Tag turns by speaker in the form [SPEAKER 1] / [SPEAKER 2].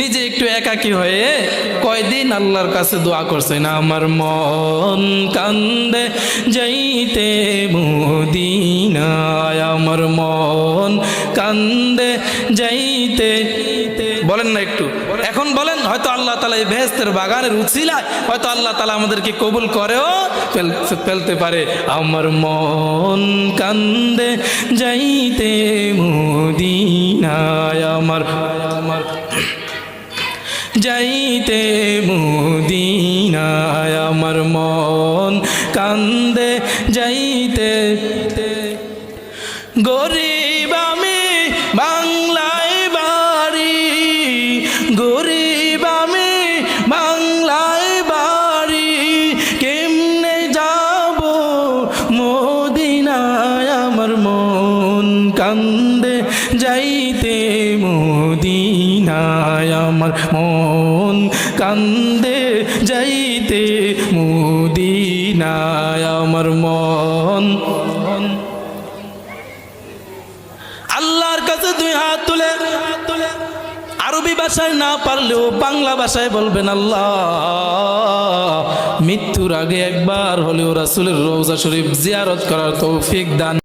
[SPEAKER 1] নিজে একটু একাকী হয়ে কয়দিন আল্লাহর কাছে দোয়া করছেন, আমার মন কান্দে যাইতে মদিনায়, আমার মন কান্দে যাইতে। বলেন না একটু, এখন বলেন, হয়তো আল্লাহ তাআলা এই বেহেশতের বাগানের উছিলায় হয়তো আল্লাহ তাআলা আমাদেরকে কবুল করেও ফেলতে পারে। আমার মন কান্দে যাইতে মদিনায়, আমার যাইতে মদিনায়, আমার মন কান্দে যাইতে। গরিব আমি বাংলায় বাড়ি, গরিব আমি বাংলায় বাড়ি, কেমনে যাব মদিনায়, আমার মন কান্দে যাইতে মদিনায়, আমার মন কান্দে যাইতে মদিনায়, আমার মন। আল্লাহর কাছে দুই হাত তুলে আরবি ভাষায় না পারলেও বাংলা ভাষায় বলবেন, আল্লাহ মৃত্যুর আগে একবার হলেও রাসূলের রওজা শরীফ জিয়ারত করার তৌফিক দান